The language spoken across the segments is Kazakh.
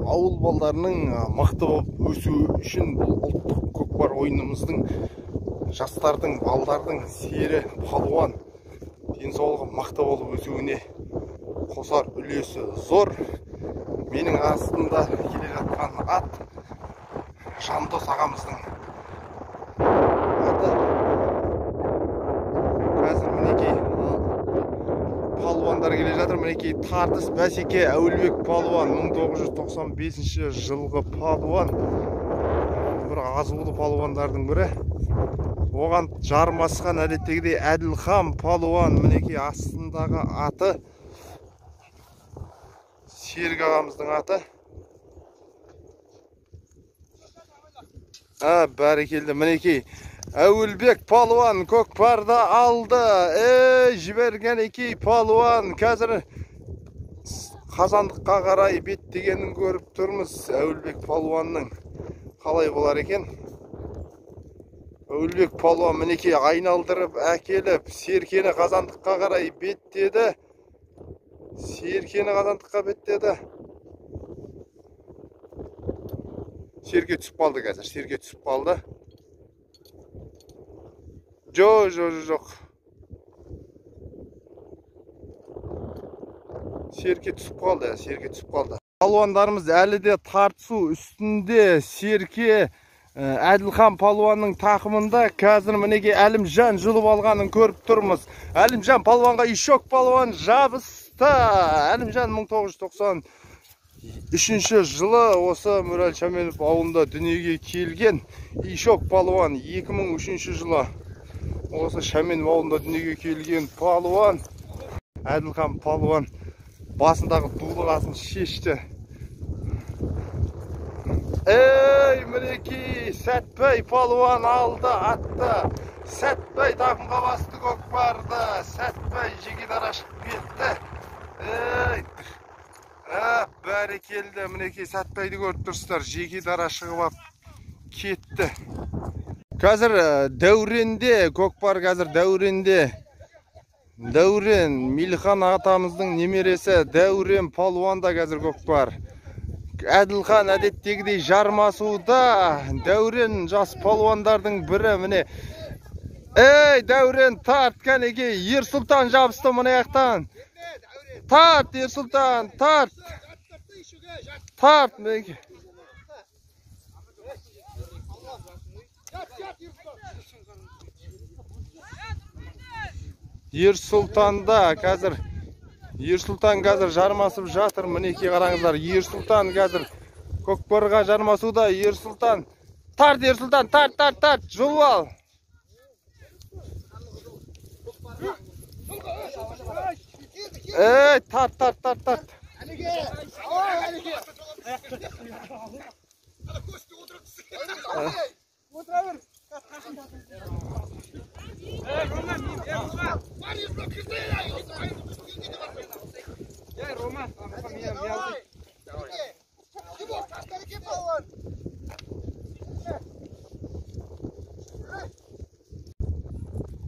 ауыл балдарының мықты болып өсуі үшін ұлттық көкпар ойынымыздың жастардың, балдардың сері палуан денсаулығы мықты болып өсуіне қосар үлесі зор. Менің астында келе жатқан ат Жандос ағамыздың аты. Қазір мінекей палуандар келе жатыр. Мінекей тартыс бәсеке. Әуелбек палуан 1995 жылғы палуан, бір азулы палуандардың бірі. Оған жармасқан әдеттегідей Әділхан палуан. Мінекей астындағы аты Серік ағамыздың аты. Бәрекелді. Мінекей Әуелбек палуан көкпарда алды. Жіберген екей палуан. Қазір қазандыққа қарай беттегенін көріп тұрмыз. Әуелбек палуанның қалай болар екен? Әуелбек палуан мінекей айналдырып әкеліп серкені қазандыққа қарай беттеді. Серкені қазандыққа беттеді. Серке түсіп қалды қазір. Серке түсіп қалды. Жоқ. Серке түсіп қалды. Палуандарымыз әлі де тартысу үстінде. Серке Әділхан палуанның тақымында. Қазір мінеге Әлімжан жұлып алғанын көріп тұрмыз. Әлімжан палуанға Ишок палуан жабысты. Әлімжан 1993 жылы осы Мөрәл Шаменов ауылында дүниеге келген. Ишок палуан 2003 жылы осы Шаменов ауылында дүниеге келген палуан. Әділхан палуан басындағы дулығасын шешті. Мінекей Сәтбай палуан алды атты. Сәтбай тақымға басты көкпарды. Сәтбай жекедара шығып кетті. Бәрекелді. Мінекей Сәтбайды көріп тұрсыздар. Жекедара шығып кетті. Қазір дәуренде көкпар, қазір дәуренде. Дәурен Милхан атамыздың немересі Дәурен палуанда қазір көкпар. Әділхан әдеттегідей жармасуда. Дәурен жас палуандардың бірі міне. Дәурен тарт кәнеге. Ерсұлтан жабысты мұны аяқтан. Тарт, Ерсұлтан, тарт. Тарт мінеке. Ерсұлтанда қазір жармасып жатыр. Мінеке қараңыздар. Ерсұлтан қазір көкпарға жармасуда. Ерсұлтан. Тарт, Ерсұлтан, тарт. Жұлып ал. Тарт.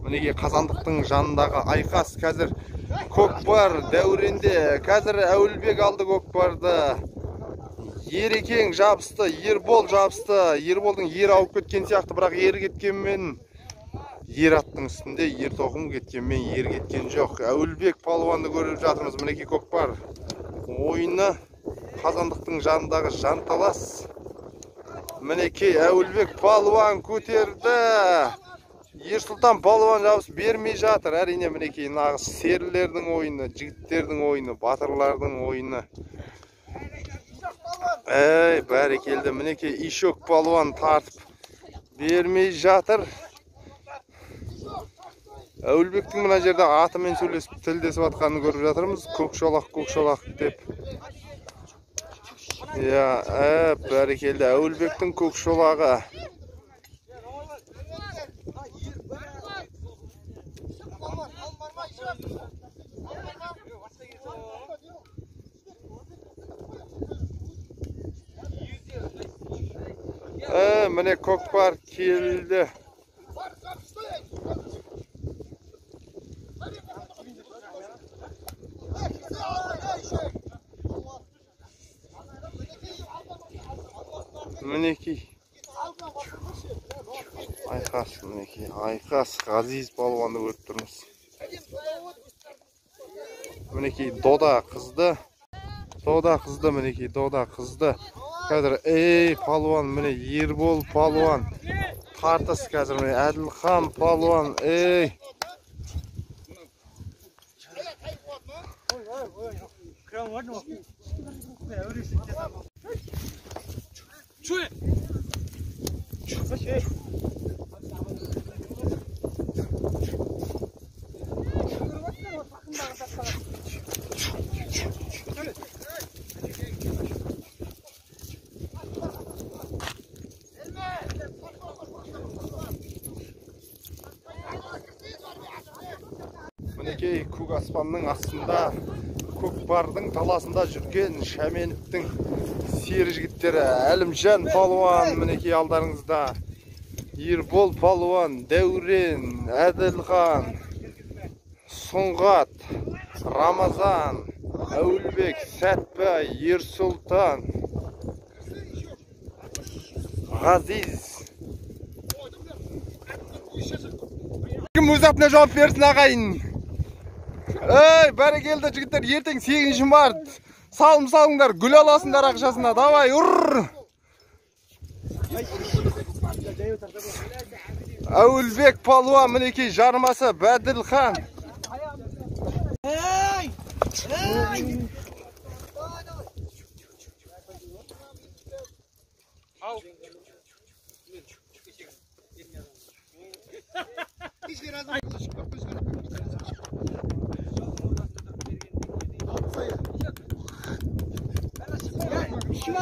Мінеге қазандықтың жанындағы айқас. Қазір көкпар дәуренде. Қазір Әуелбек алды көкпарды. Ерекең жабысты, Ербол жабысты. Ерболдың ер ауып кеткен сияқты, бірақ ер кеткенмен ер аттың үстінде, ер тоқым кеткенмен ер кеткен жоқ. Әуелбек палуанды көріп жатырмыз. Мінеке көкпар ойыны қазандықтың жанындағы жанталас. Мінеке Әуелбек палуан көтерді. Ерсұлтан палуан жабыс бермей жатыр. Әрине мінеке нағыз серлердің ойыны, жігіттердің ойыны, батырлардың ойыны. Бәрекелді. Мінеке Ишок палуан тартып бермей жатыр. Әуелбектің мына жерде атымен сөйлесіп тілдесіп атқанын көріп жатырмыз. Көкшолақ деп. Бәрекелді. Әуелбектің көкшолағы. Mine көкпар келді. Minekey. Aykas minekey. Aykas Aziz palvonni ko'rib turmiz. Minekey doda qizdi. Doda qizdi minekey, doda qizdi. Hozir ey palvon, mine Yerbol palvon. Qartas hozir mine Adilxon palvon, ey. Minekey көк аспанның астында, көкпардың таласында жүрген Шәменовтің сері жігіттері. Әлімжан палуан мінекей алдарыңызда. Ербол палуан, Дәурен, Әділхан, Сұңғат, Рамазан, Әуілбек, Сәтбай, Ерсұлтан, Ғазиз. Кім өзапына жауап берсін ағайын? Ey, бәрекелді жігіттер, ертең 8 март. Салым-салыңдар, гүл аласыңдар ақшасына. Давай, ұр! Әуілбек палуан мінекей жармасы Бәділхан. Kim